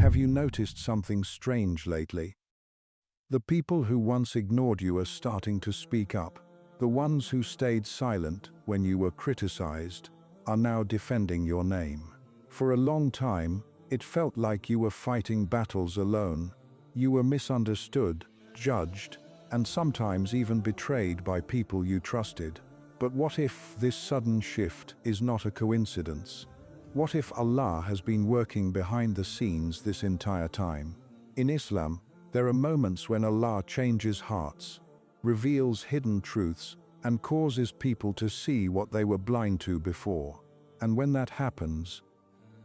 have you noticed something strange lately? The people who once ignored you are starting to speak up. The ones who stayed silent when you were criticized are now defending your name. For a long time, it felt like you were fighting battles alone. You were misunderstood, judged, and sometimes even betrayed by people you trusted. But what if this sudden shift is not a coincidence? What if Allah has been working behind the scenes this entire time? In Islam, there are moments when Allah changes hearts, reveals hidden truths, and causes people to see what they were blind to before. And when that happens,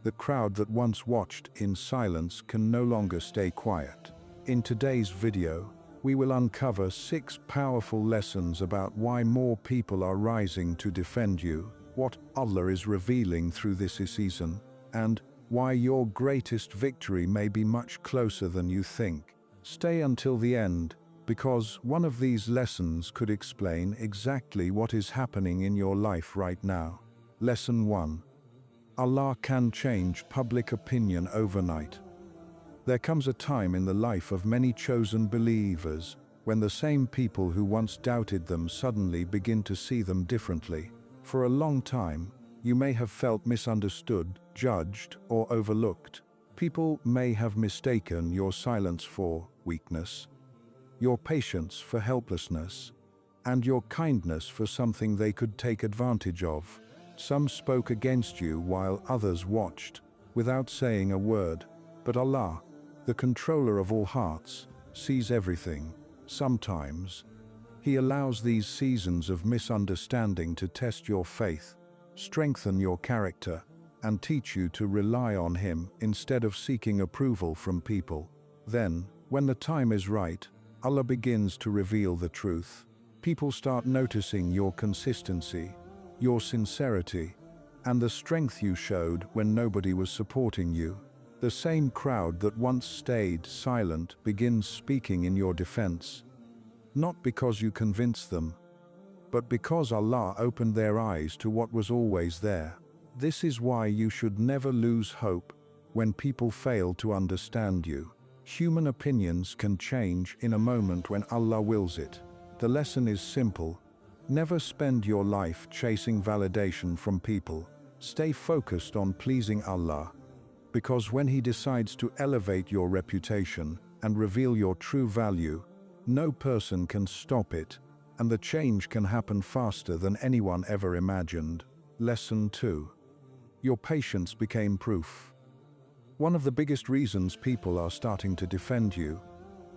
the crowd that once watched in silence can no longer stay quiet. In today's video, we will uncover 6 powerful lessons about why more people are rising to defend you, what Allah is revealing through this season, and why your greatest victory may be much closer than you think. Stay until the end, because one of these lessons could explain exactly what is happening in your life right now. Lesson 1. Allah can change public opinion overnight. There comes a time in the life of many chosen believers when the same people who once doubted them suddenly begin to see them differently. For a long time, you may have felt misunderstood, judged, or overlooked. People may have mistaken your silence for weakness, your patience for helplessness, and your kindness for something they could take advantage of. Some spoke against you while others watched, without saying a word. But Allah, the controller of all hearts, sees everything. Sometimes, He allows these seasons of misunderstanding to test your faith, strengthen your character, and teach you to rely on Him instead of seeking approval from people. Then, when the time is right, Allah begins to reveal the truth. People start noticing your consistency, your sincerity, and the strength you showed when nobody was supporting you. The same crowd that once stayed silent begins speaking in your defense, not because you convinced them, but because Allah opened their eyes to what was always there. This is why you should never lose hope when people fail to understand you. Human opinions can change in a moment when Allah wills it. The lesson is simple. Never spend your life chasing validation from people. Stay focused on pleasing Allah, because when He decides to elevate your reputation and reveal your true value, no person can stop it, and the change can happen faster than anyone ever imagined. Lesson 2. Your patience became proof. One of the biggest reasons people are starting to defend you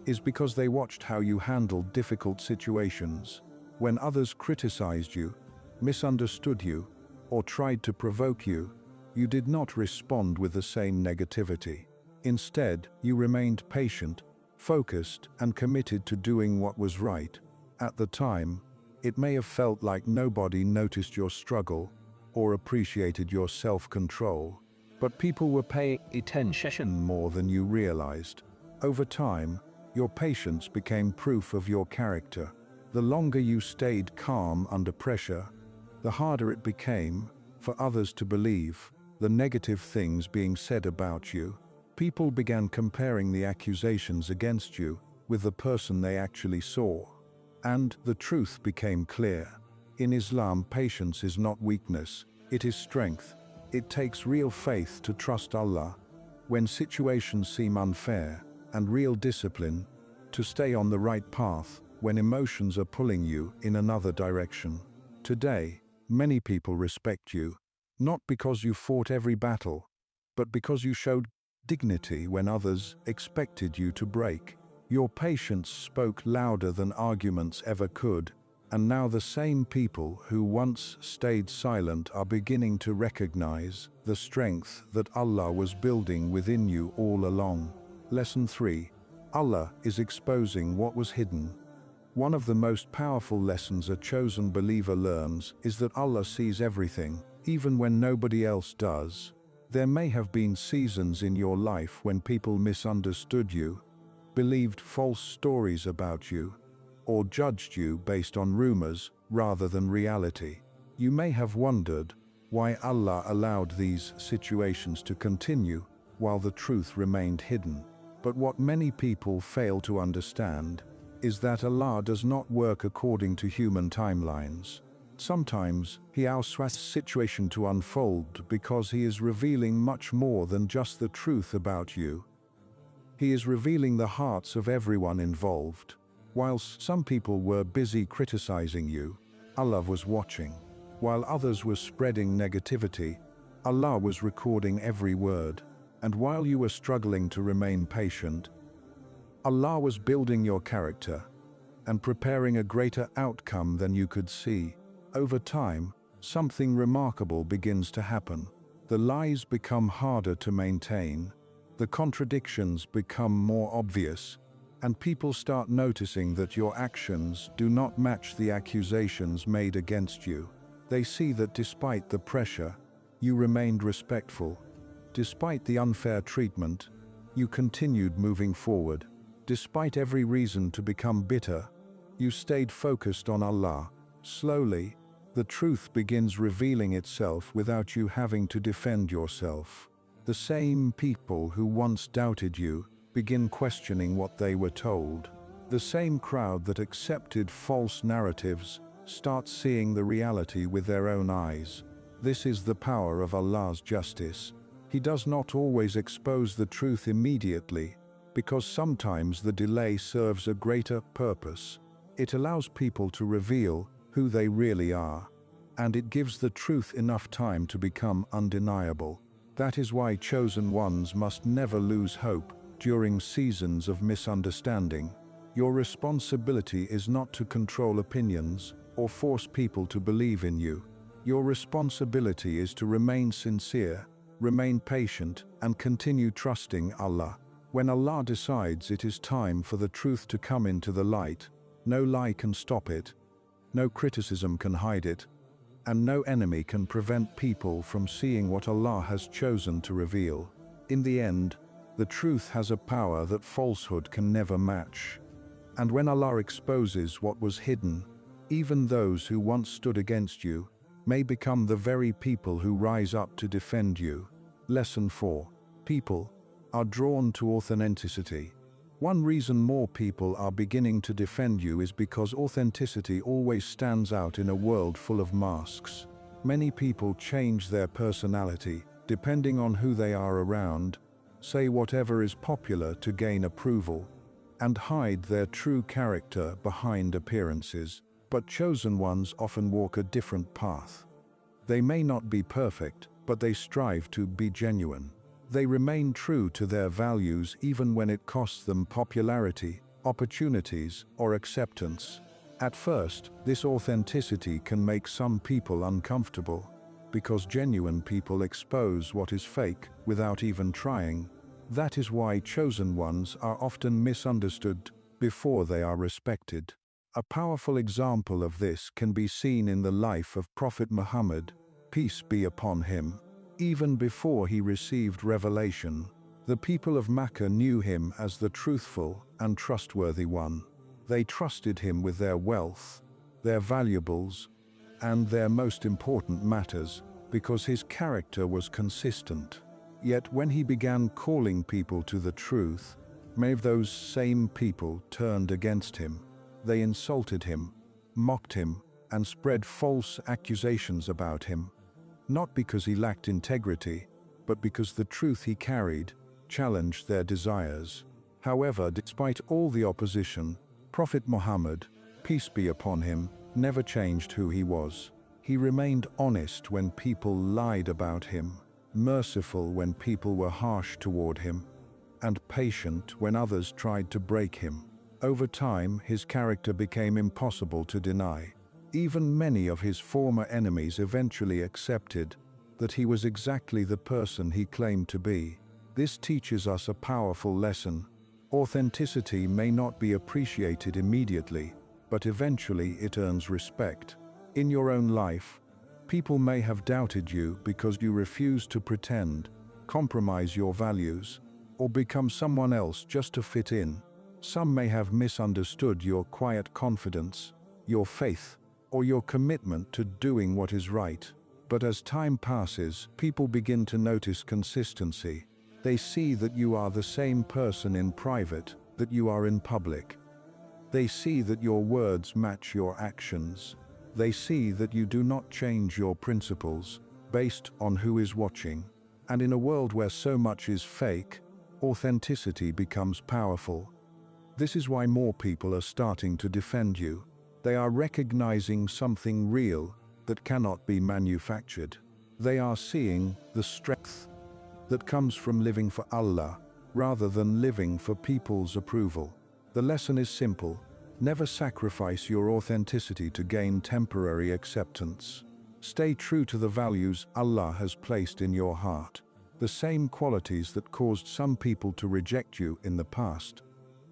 is because they watched how you handled difficult situations. When others criticized you, misunderstood you, or tried to provoke you, you did not respond with the same negativity. Instead, you remained patient, focused, and committed to doing what was right. At the time, it may have felt like nobody noticed your struggle or appreciated your self-control, but people were paying attention more than you realized. Over time, your patience became proof of your character. The longer you stayed calm under pressure, the harder it became for others to believe the negative things being said about you. People began comparing the accusations against you with the person they actually saw. And the truth became clear. In Islam, patience is not weakness, it is strength. It takes real faith to trust Allah when situations seem unfair, and real discipline to stay on the right path when emotions are pulling you in another direction. Today, many people respect you, not because you fought every battle, but because you showed dignity when others expected you to break. Your patience spoke louder than arguments ever could, and now the same people who once stayed silent are beginning to recognize the strength that Allah was building within you all along. Lesson 3. Allah is exposing what was hidden. One of the most powerful lessons a chosen believer learns is that Allah sees everything, even when nobody else does. There may have been seasons in your life when people misunderstood you, believed false stories about you, or judged you based on rumors rather than reality. You may have wondered why Allah allowed these situations to continue, while the truth remained hidden. But what many people fail to understand is that Allah does not work according to human timelines. Sometimes He allows a situation to unfold because He is revealing much more than just the truth about you. He is revealing the hearts of everyone involved. Whilst some people were busy criticizing you, Allah was watching. While others were spreading negativity, Allah was recording every word. And while you were struggling to remain patient, Allah was building your character and preparing a greater outcome than you could see. Over time, something remarkable begins to happen. The lies become harder to maintain, the contradictions become more obvious, and people start noticing that your actions do not match the accusations made against you. They see that despite the pressure, you remained respectful. Despite the unfair treatment, you continued moving forward. Despite every reason to become bitter, you stayed focused on Allah. Slowly, the truth begins revealing itself without you having to defend yourself. The same people who once doubted you begin questioning what they were told. The same crowd that accepted false narratives starts seeing the reality with their own eyes. This is the power of Allah's justice. He does not always expose the truth immediately, because sometimes the delay serves a greater purpose. It allows people to reveal who they really are, and it gives the truth enough time to become undeniable. That is why chosen ones must never lose hope during seasons of misunderstanding. Your responsibility is not to control opinions or force people to believe in you. Your responsibility is to remain sincere, remain patient, and continue trusting Allah. When Allah decides it is time for the truth to come into the light, no lie can stop it, no criticism can hide it, and no enemy can prevent people from seeing what Allah has chosen to reveal. In the end, the truth has a power that falsehood can never match. And when Allah exposes what was hidden, even those who once stood against you may become the very people who rise up to defend you. Lesson 4. People are drawn to authenticity. One reason more people are beginning to defend you is because authenticity always stands out in a world full of masks. Many people change their personality depending on who they are around, say whatever is popular to gain approval, and hide their true character behind appearances. But chosen ones often walk a different path. They may not be perfect, but they strive to be genuine. They remain true to their values even when it costs them popularity, opportunities, or acceptance. At first, this authenticity can make some people uncomfortable, because genuine people expose what is fake without even trying. That is why chosen ones are often misunderstood before they are respected. A powerful example of this can be seen in the life of Prophet Muhammad, peace be upon him. Even before he received revelation, the people of Mecca knew him as the truthful and trustworthy one. They trusted him with their wealth, their valuables, and their most important matters, because his character was consistent. Yet when he began calling people to the truth, many of those same people turned against him. They insulted him, mocked him, and spread false accusations about him. Not because he lacked integrity, but because the truth he carried challenged their desires. However, despite all the opposition, Prophet Muhammad, peace be upon him, never changed who he was. He remained honest when people lied about him, merciful when people were harsh toward him, and patient when others tried to break him. Over time, his character became impossible to deny. Even many of his former enemies eventually accepted that he was exactly the person he claimed to be. This teaches us a powerful lesson. Authenticity may not be appreciated immediately, but eventually it earns respect. In your own life, people may have doubted you because you refused to pretend, compromise your values, or become someone else just to fit in. Some may have misunderstood your quiet confidence, your faith, or your commitment to doing what is right. But as time passes, people begin to notice consistency. They see that you are the same person in private that you are in public. They see that your words match your actions. They see that you do not change your principles based on who is watching. And in a world where so much is fake, authenticity becomes powerful. This is why more people are starting to defend you. They are recognizing something real that cannot be manufactured. They are seeing the strength that comes from living for Allah rather than living for people's approval. The lesson is simple. Never sacrifice your authenticity to gain temporary acceptance. Stay true to the values Allah has placed in your heart. The same qualities that caused some people to reject you in the past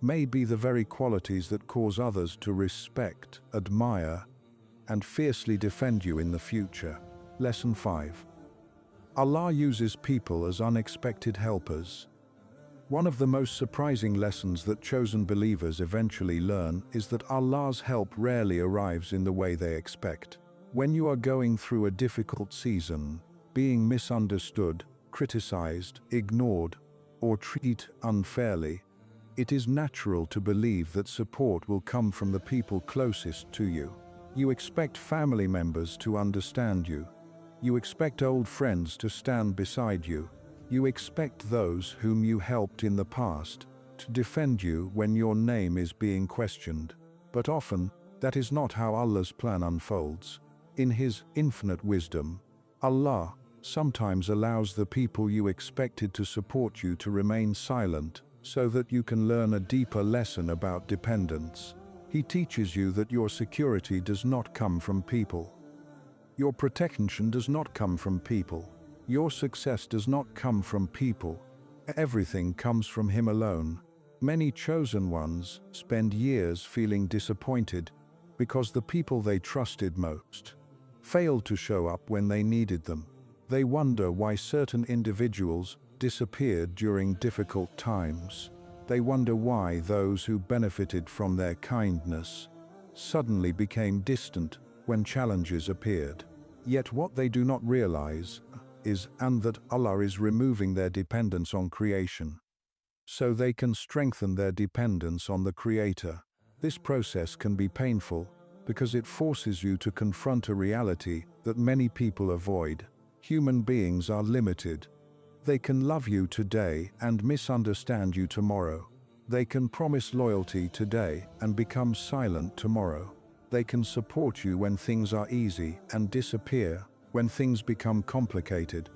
may be the very qualities that cause others to respect, admire, and fiercely defend you in the future. Lesson 5. Allah uses people as unexpected helpers. One of the most surprising lessons that chosen believers eventually learn is that Allah's help rarely arrives in the way they expect. When you are going through a difficult season, being misunderstood, criticized, ignored, or treated unfairly, it is natural to believe that support will come from the people closest to you. You expect family members to understand you. You expect old friends to stand beside you. You expect those whom you helped in the past to defend you when your name is being questioned. But often, that is not how Allah's plan unfolds. In His infinite wisdom, Allah sometimes allows the people you expected to support you to remain silent so that you can learn a deeper lesson about dependence. He teaches you that your security does not come from people. Your protection does not come from people. Your success does not come from people. Everything comes from Him alone. Many chosen ones spend years feeling disappointed because the people they trusted most failed to show up when they needed them. They wonder why certain individuals disappeared during difficult times. They wonder why those who benefited from their kindness suddenly became distant when challenges appeared. Yet what they do not realize is that Allah is removing their dependence on creation, so they can strengthen their dependence on the Creator. This process can be painful because it forces you to confront a reality that many people avoid. Human beings are limited. They can love you today and misunderstand you tomorrow. They can promise loyalty today and become silent tomorrow. They can support you when things are easy and disappear when things become complicated.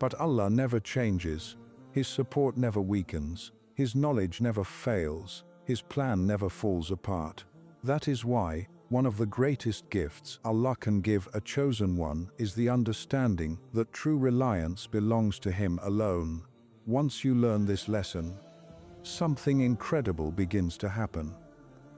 But Allah never changes. His support never weakens. His knowledge never fails. His plan never falls apart. That is why one of the greatest gifts Allah can give a chosen one is the understanding that true reliance belongs to Him alone. Once you learn this lesson, something incredible begins to happen.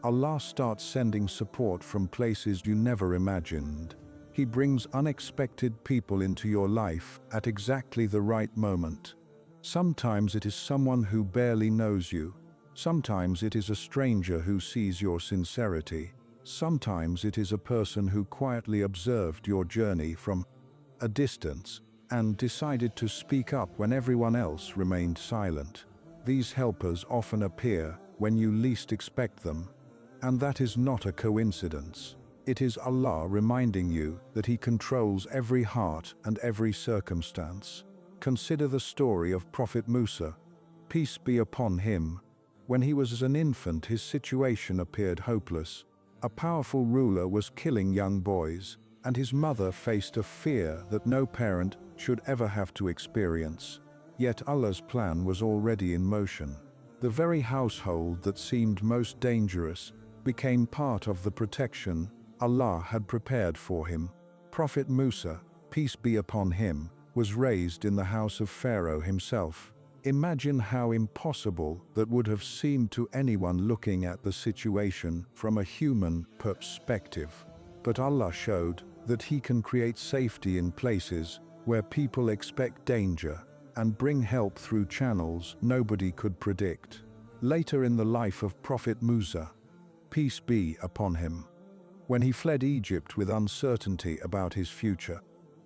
Allah starts sending support from places you never imagined. He brings unexpected people into your life at exactly the right moment. Sometimes it is someone who barely knows you. Sometimes it is a stranger who sees your sincerity. Sometimes it is a person who quietly observed your journey from a distance and decided to speak up when everyone else remained silent. These helpers often appear when you least expect them, and that is not a coincidence. It is Allah reminding you that He controls every heart and every circumstance. Consider the story of Prophet Musa, peace be upon him. When he was an infant, his situation appeared hopeless. A powerful ruler was killing young boys, and his mother faced a fear that no parent should ever have to experience. Yet Allah's plan was already in motion. The very household that seemed most dangerous became part of the protection Allah had prepared for him. Prophet Musa, peace be upon him, was raised in the house of Pharaoh himself. Imagine how impossible that would have seemed to anyone looking at the situation from a human perspective. But Allah showed that He can create safety in places where people expect danger and bring help through channels nobody could predict. Later in the life of Prophet Musa, peace be upon him, when he fled Egypt with uncertainty about his future,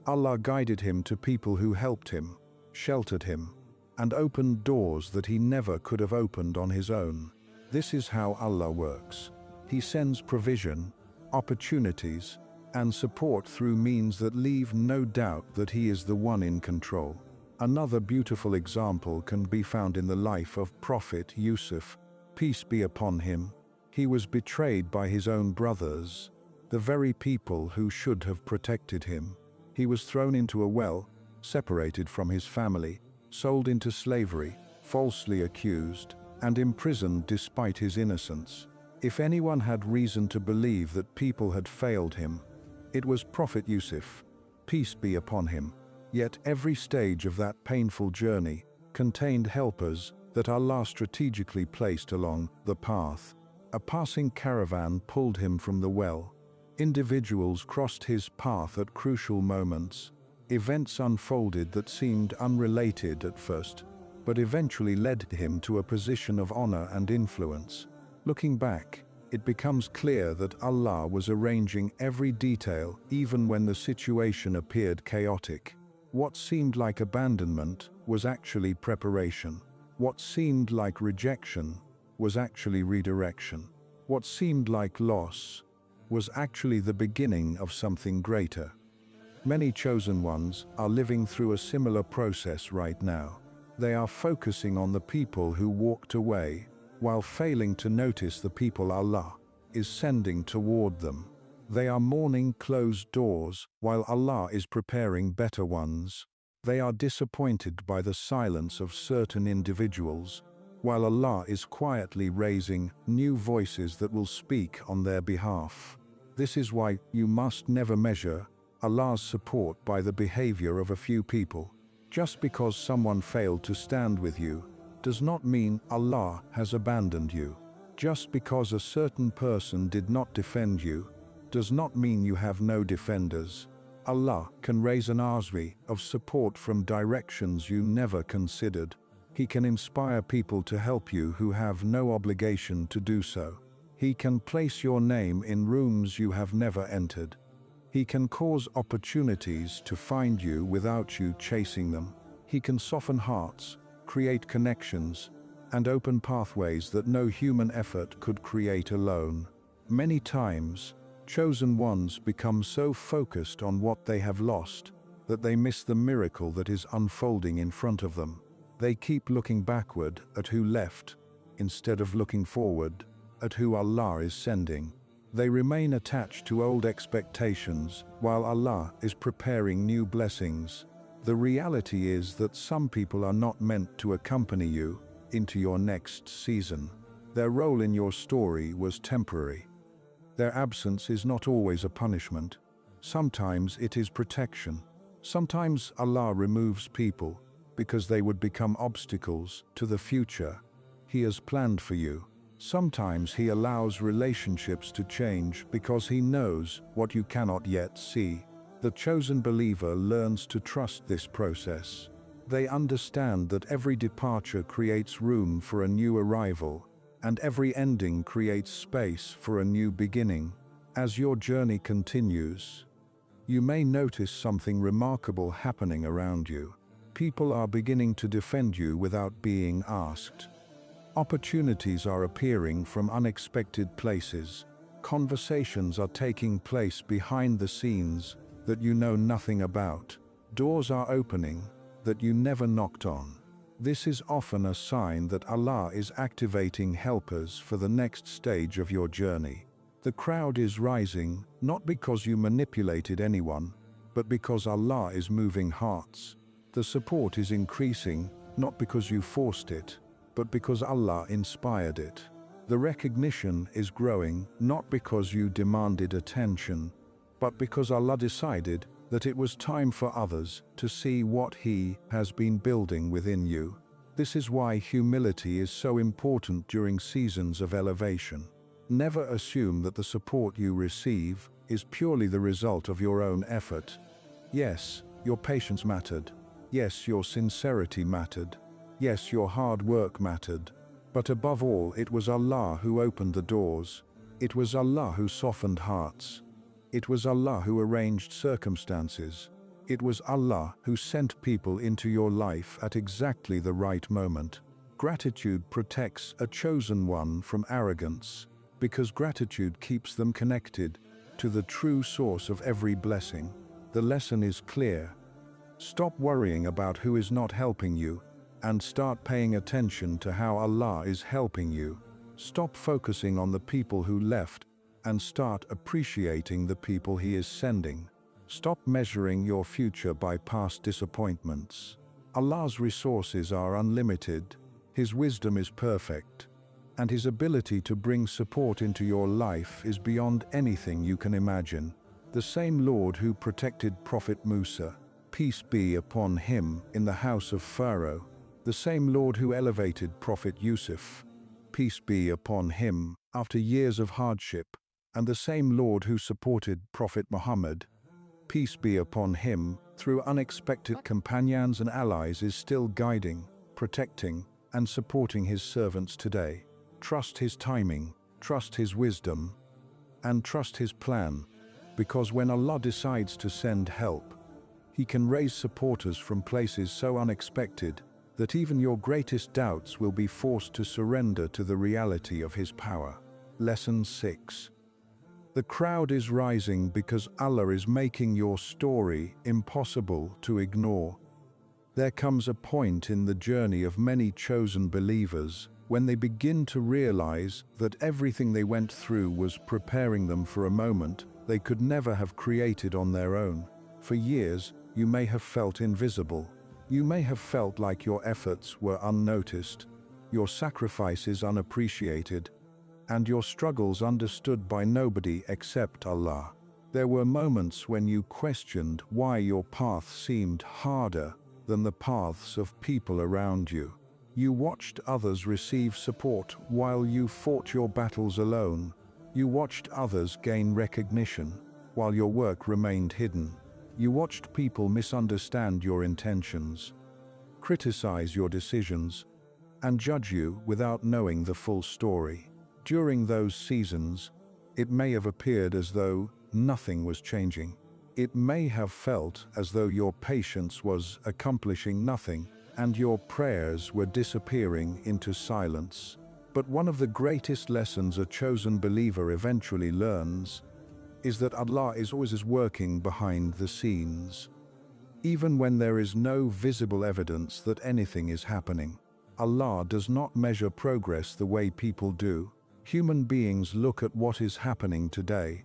Allah guided him to people who helped him, sheltered him, and opened doors that he never could have opened on his own. This is how Allah works. He sends provision, opportunities, and support through means that leave no doubt that He is the one in control. Another beautiful example can be found in the life of Prophet Yusuf, peace be upon him. He was betrayed by his own brothers, the very people who should have protected him. He was thrown into a well, separated from his family, sold into slavery, falsely accused, and imprisoned despite his innocence. If anyone had reason to believe that people had failed him, it was Prophet Yusuf, peace be upon him. Yet every stage of that painful journey contained helpers that Allah strategically placed along the path. A passing caravan pulled him from the well. Individuals crossed his path at crucial moments. Events unfolded that seemed unrelated at first, but eventually led him to a position of honor and influence. Looking back, it becomes clear that Allah was arranging every detail even when the situation appeared chaotic. What seemed like abandonment was actually preparation. What seemed like rejection was actually redirection. What seemed like loss was actually the beginning of something greater. Many chosen ones are living through a similar process right now. They are focusing on the people who walked away, while failing to notice the people Allah is sending toward them. They are mourning closed doors while Allah is preparing better ones. They are disappointed by the silence of certain individuals, while Allah is quietly raising new voices that will speak on their behalf. This is why you must never measure Allah's support by the behavior of a few people. Just because someone failed to stand with you does not mean Allah has abandoned you. Just because a certain person did not defend you does not mean you have no defenders. Allah can raise an army of support from directions you never considered. He can inspire people to help you who have no obligation to do so. He can place your name in rooms you have never entered. He can cause opportunities to find you without you chasing them. He can soften hearts, create connections, and open pathways that no human effort could create alone. Many times, chosen ones become so focused on what they have lost that they miss the miracle that is unfolding in front of them. They keep looking backward at who left, instead of looking forward at who Allah is sending. They remain attached to old expectations while Allah is preparing new blessings. The reality is that some people are not meant to accompany you into your next season. Their role in your story was temporary. Their absence is not always a punishment. Sometimes it is protection. Sometimes Allah removes people because they would become obstacles to the future He has planned for you. Sometimes He allows relationships to change because He knows what you cannot yet see. The chosen believer learns to trust this process. They understand that every departure creates room for a new arrival, and every ending creates space for a new beginning. As your journey continues, you may notice something remarkable happening around you. People are beginning to defend you without being asked. Opportunities are appearing from unexpected places. Conversations are taking place behind the scenes that you know nothing about. Doors are opening that you never knocked on. This is often a sign that Allah is activating helpers for the next stage of your journey. The crowd is rising, not because you manipulated anyone, but because Allah is moving hearts. The support is increasing, not because you forced it, but because Allah inspired it. The recognition is growing, not because you demanded attention, but because Allah decided that it was time for others to see what He has been building within you. This is why humility is so important during seasons of elevation. Never assume that the support you receive is purely the result of your own effort. Yes, your patience mattered. Yes, your sincerity mattered. Yes, your hard work mattered. But above all, it was Allah who opened the doors. It was Allah who softened hearts. It was Allah who arranged circumstances. It was Allah who sent people into your life at exactly the right moment. Gratitude protects a chosen one from arrogance, because gratitude keeps them connected to the true source of every blessing. The lesson is clear. Stop worrying about who is not helping you, and start paying attention to how Allah is helping you. Stop focusing on the people who left, and start appreciating the people He is sending. Stop measuring your future by past disappointments. Allah's resources are unlimited, His wisdom is perfect, and His ability to bring support into your life is beyond anything you can imagine. The same Lord who protected Prophet Musa, peace be upon him, in the house of Pharaoh, the same Lord who elevated Prophet Yusuf, peace be upon him, after years of hardship, and the same Lord who supported Prophet Muhammad, peace be upon him, through unexpected companions and allies, is still guiding, protecting, and supporting His servants today. Trust His timing, trust His wisdom, and trust His plan, because when Allah decides to send help, He can raise supporters from places so unexpected that even your greatest doubts will be forced to surrender to the reality of His power. Lesson 6. The crowd is rising because Allah is making your story impossible to ignore. There comes a point in the journey of many chosen believers when they begin to realize that everything they went through was preparing them for a moment they could never have created on their own. For years, you may have felt invisible. You may have felt like your efforts were unnoticed, your sacrifices unappreciated, and your struggles understood by nobody except Allah. There were moments when you questioned why your path seemed harder than the paths of people around you. You watched others receive support while you fought your battles alone. You watched others gain recognition while your work remained hidden. You watched people misunderstand your intentions, criticize your decisions, and judge you without knowing the full story. During those seasons, it may have appeared as though nothing was changing. It may have felt as though your patience was accomplishing nothing and your prayers were disappearing into silence. But one of the greatest lessons a chosen believer eventually learns is that Allah is always working behind the scenes. Even when there is no visible evidence that anything is happening, Allah does not measure progress the way people do. Human beings look at what is happening today,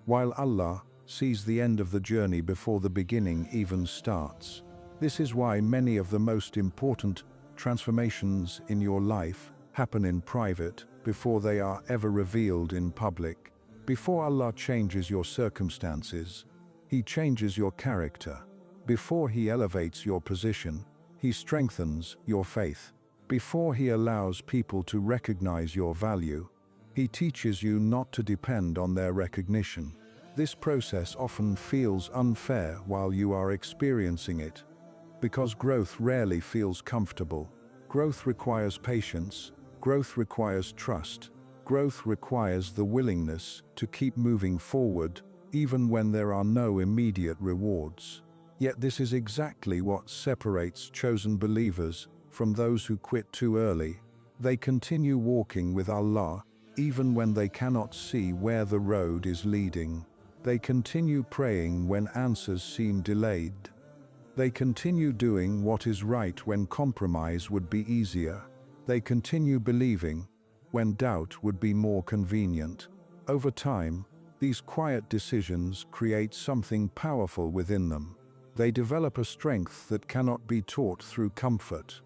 while Allah sees the end of the journey before the beginning even starts. This is why many of the most important transformations in your life happen in private before they are ever revealed in public. Before Allah changes your circumstances, He changes your character. Before He elevates your position, He strengthens your faith. Before He allows people to recognize your value, He teaches you not to depend on their recognition. This process often feels unfair while you are experiencing it, because growth rarely feels comfortable. Growth requires patience, growth requires trust, growth requires the willingness to keep moving forward even when there are no immediate rewards. Yet this is exactly what separates chosen believers from those who quit too early. They continue walking with Allah even when they cannot see where the road is leading. They continue praying when answers seem delayed. They continue doing what is right when compromise would be easier. They continue believing when doubt would be more convenient. Over time, these quiet decisions create something powerful within them. They develop a strength that cannot be taught through comfort.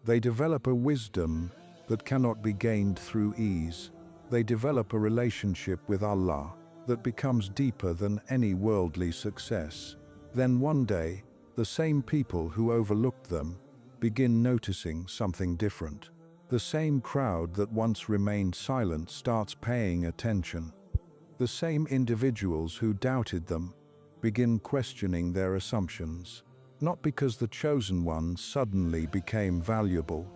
They develop a wisdom that cannot be gained through ease. They develop a relationship with Allah that becomes deeper than any worldly success. Then one day, the same people who overlooked them begin noticing something different. The same crowd that once remained silent starts paying attention. The same individuals who doubted them begin questioning their assumptions. Not because the chosen one suddenly became valuable,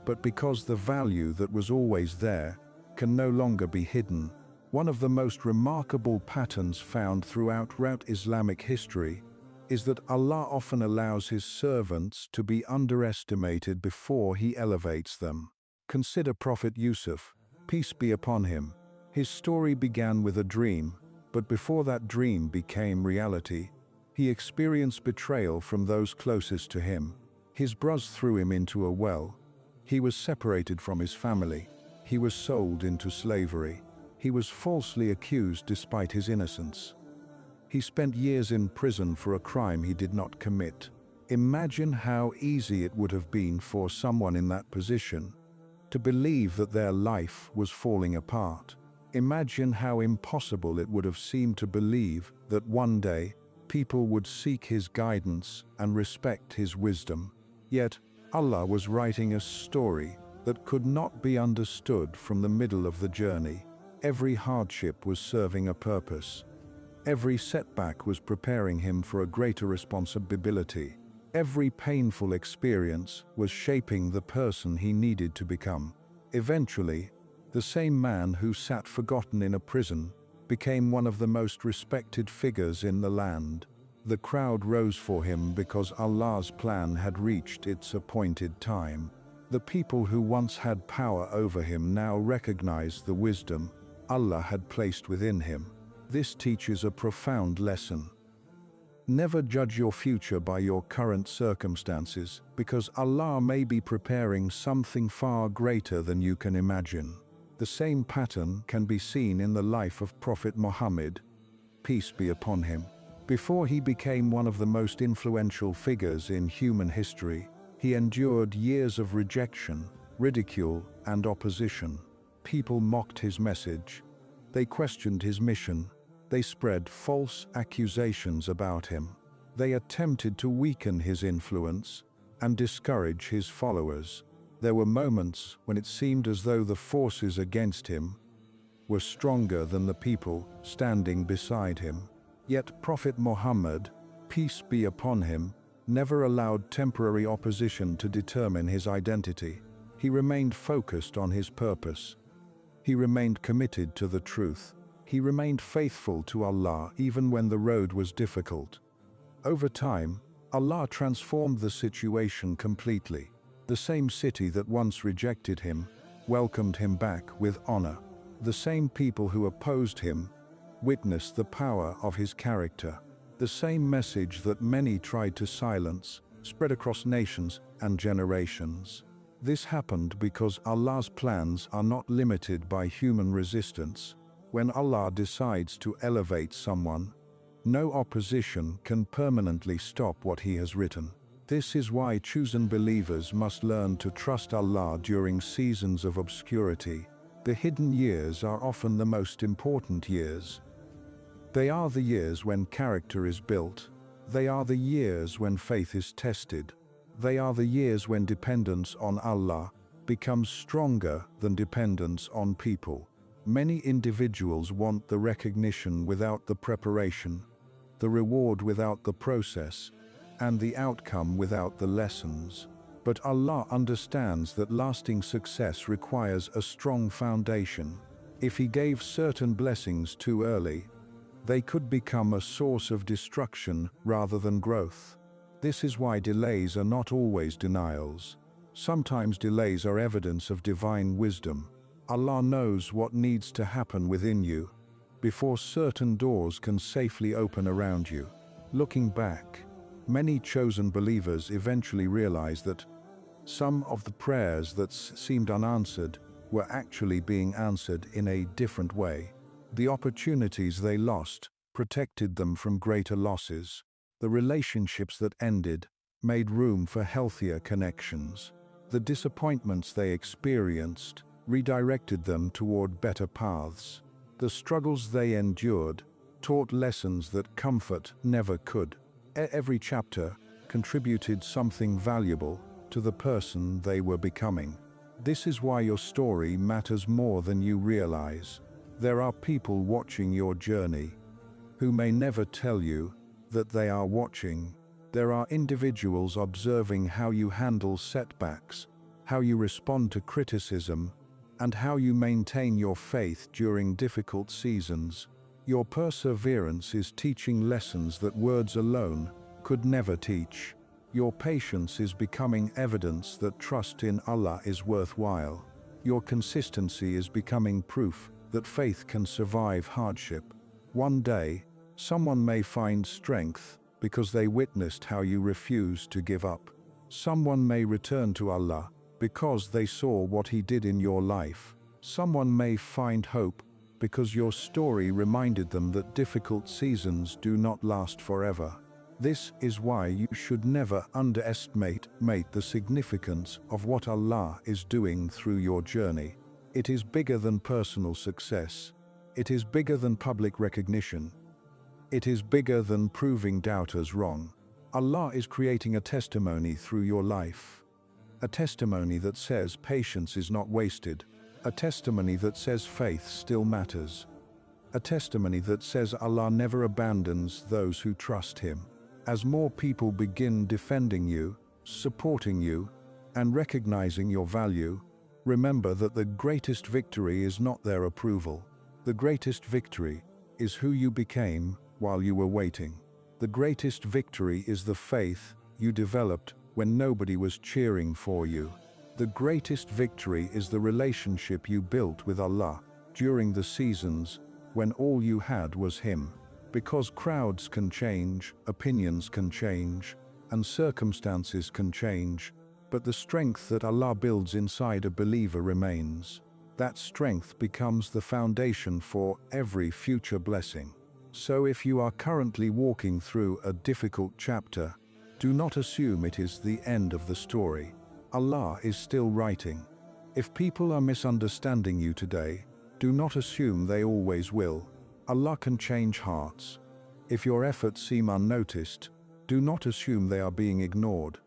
but because the value that was always there can no longer be hidden. One of the most remarkable patterns found throughout Islamic history is that Allah often allows His servants to be underestimated before He elevates them. Consider Prophet Yusuf, peace be upon him. His story began with a dream, but before that dream became reality, he experienced betrayal from those closest to him. His brothers threw him into a well. He was separated from his family. He was sold into slavery. He was falsely accused despite his innocence. He spent years in prison for a crime he did not commit. Imagine how easy it would have been for someone in that position to believe that their life was falling apart. Imagine how impossible it would have seemed to believe that one day people would seek His guidance and respect His wisdom. Yet Allah was writing a story that could not be understood from the middle of the journey. Every hardship was serving a purpose. Every setback was preparing him for a greater responsibility. Every painful experience was shaping the person he needed to become. Eventually, the same man who sat forgotten in a prison became one of the most respected figures in the land. The crowd rose for him because Allah's plan had reached its appointed time. The people who once had power over him now recognized the wisdom Allah had placed within him. This teaches a profound lesson. Never judge your future by your current circumstances, because Allah may be preparing something far greater than you can imagine. The same pattern can be seen in the life of Prophet Muhammad, peace be upon him. Before he became one of the most influential figures in human history, he endured years of rejection, ridicule, and opposition. People mocked his message. They questioned his mission. They spread false accusations about him. They attempted to weaken his influence and discourage his followers. There were moments when it seemed as though the forces against him were stronger than the people standing beside him. Yet Prophet Muhammad, peace be upon him, never allowed temporary opposition to determine his identity. He remained focused on his purpose. He remained committed to the truth. He remained faithful to Allah even when the road was difficult. Over time, Allah transformed the situation completely. The same city that once rejected him welcomed him back with honor. The same people who opposed him witnessed the power of his character. The same message that many tried to silence spread across nations and generations. This happened because Allah's plans are not limited by human resistance. When Allah decides to elevate someone, no opposition can permanently stop what He has written. This is why chosen believers must learn to trust Allah during seasons of obscurity. The hidden years are often the most important years. They are the years when character is built. They are the years when faith is tested. They are the years when dependence on Allah becomes stronger than dependence on people. Many individuals want the recognition without the preparation, the reward without the process, and the outcome without the lessons. But Allah understands that lasting success requires a strong foundation. If He gave certain blessings too early, they could become a source of destruction rather than growth. This is why delays are not always denials. Sometimes delays are evidence of divine wisdom. Allah knows what needs to happen within you before certain doors can safely open around you. Looking back, many chosen believers eventually realized that some of the prayers that seemed unanswered were actually being answered in a different way. The opportunities they lost protected them from greater losses. The relationships that ended made room for healthier connections. The disappointments they experienced redirected them toward better paths. The struggles they endured taught lessons that comfort never could. Every chapter contributed something valuable to the person they were becoming. This is why your story matters more than you realize. There are people watching your journey who may never tell you that they are watching. There are individuals observing how you handle setbacks, how you respond to criticism, and how you maintain your faith during difficult seasons. Your perseverance is teaching lessons that words alone could never teach. Your patience is becoming evidence that trust in Allah is worthwhile. Your consistency is becoming proof that faith can survive hardship. One day, someone may find strength because they witnessed how you refused to give up. Someone may return to Allah because they saw what He did in your life. Someone may find hope because your story reminded them that difficult seasons do not last forever. This is why you should never underestimate the significance of what Allah is doing through your journey. It is bigger than personal success. It is bigger than public recognition. It is bigger than proving doubters wrong. Allah is creating a testimony through your life. A testimony that says patience is not wasted. A testimony that says faith still matters. A testimony that says Allah never abandons those who trust Him. As more people begin defending you, supporting you, and recognizing your value, remember that the greatest victory is not their approval. The greatest victory is who you became while you were waiting. The greatest victory is the faith you developed when nobody was cheering for you. The greatest victory is the relationship you built with Allah during the seasons when all you had was Him. Because crowds can change, opinions can change, and circumstances can change, but the strength that Allah builds inside a believer remains. That strength becomes the foundation for every future blessing. So if you are currently walking through a difficult chapter, do not assume it is the end of the story. Allah is still writing. If people are misunderstanding you today, do not assume they always will. Allah can change hearts. If your efforts seem unnoticed, do not assume they are being ignored.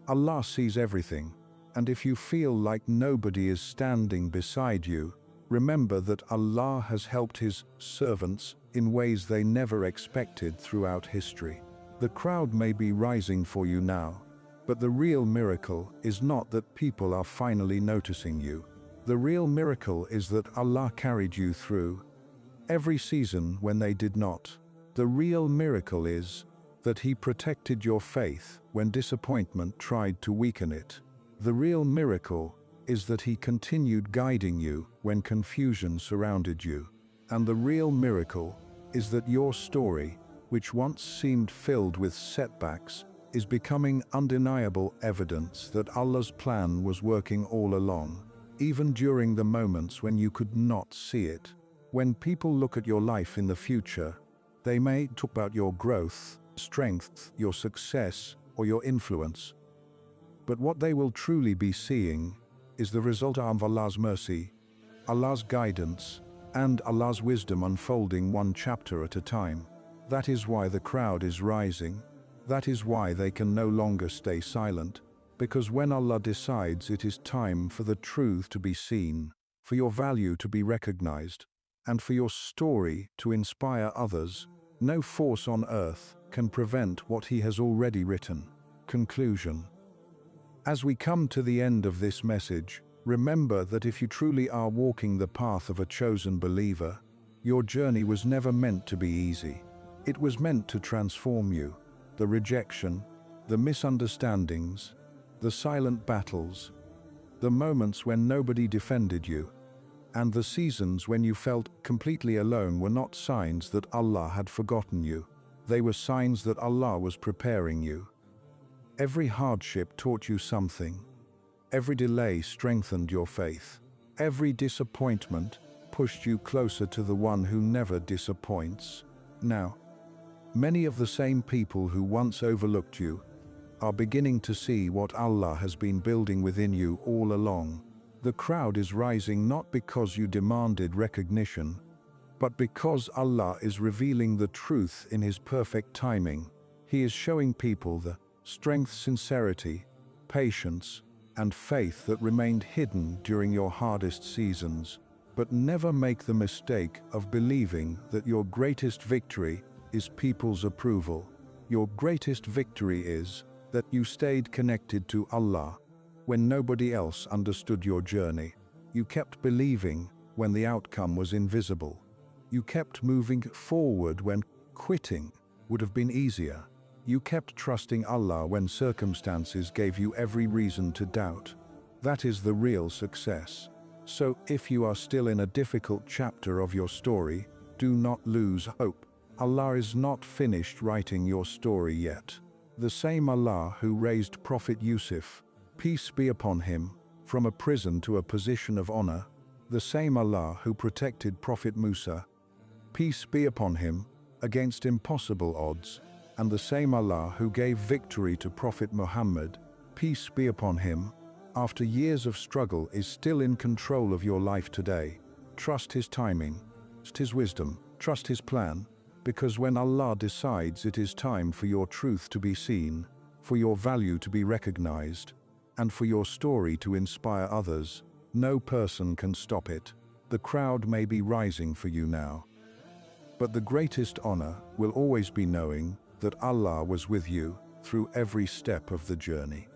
Allah sees everything, and if you feel like nobody is standing beside you, remember that Allah has helped His servants in ways they never expected throughout history. The crowd may be rising for you now, but the real miracle is not that people are finally noticing you. The real miracle is that Allah carried you through every season when they did not. The real miracle is that He protected your faith when disappointment tried to weaken it. The real miracle is that He continued guiding you when confusion surrounded you. And the real miracle is that your story, which once seemed filled with setbacks, is becoming undeniable evidence that Allah's plan was working all along, even during the moments when you could not see it. When people look at your life in the future, they may talk about your growth, strength, your success, or your influence. But what they will truly be seeing is the result of Allah's mercy, Allah's guidance, and Allah's wisdom unfolding one chapter at a time. That is why the crowd is rising. That is why they can no longer stay silent. Because when Allah decides it is time for the truth to be seen, for your value to be recognized, and for your story to inspire others, no force on earth can prevent what He has already written. Conclusion. As we come to the end of this message, remember that if you truly are walking the path of a chosen believer, your journey was never meant to be easy. It was meant to transform you. The rejection, the misunderstandings, the silent battles, the moments when nobody defended you, and the seasons when you felt completely alone were not signs that Allah had forgotten you. They were signs that Allah was preparing you. Every hardship taught you something. Every delay strengthened your faith. Every disappointment pushed you closer to the one who never disappoints. Now, many of the same people who once overlooked you are beginning to see what Allah has been building within you all along. The crowd is rising not because you demanded recognition, but because Allah is revealing the truth in His perfect timing. He is showing people the strength, sincerity, patience, and faith that remained hidden during your hardest seasons. But never make the mistake of believing that your greatest victory is people's approval. Your greatest victory is that you stayed connected to Allah when nobody else understood your journey. You kept believing when the outcome was invisible. You kept moving forward when quitting would have been easier. You kept trusting Allah when circumstances gave you every reason to doubt. That is the real success. So, if you are still in a difficult chapter of your story, do not lose hope. Allah is not finished writing your story yet. The same Allah who raised Prophet Yusuf, peace be upon him, from a prison to a position of honor, the same Allah who protected Prophet Musa, peace be upon him, against impossible odds, and the same Allah who gave victory to Prophet Muhammad, peace be upon him, after years of struggle is still in control of your life today. Trust His timing, trust His wisdom, trust His plan, because when Allah decides it is time for your truth to be seen, for your value to be recognized, and for your story to inspire others, no person can stop it. The crowd may be rising for you now, but the greatest honor will always be knowing that Allah was with you through every step of the journey.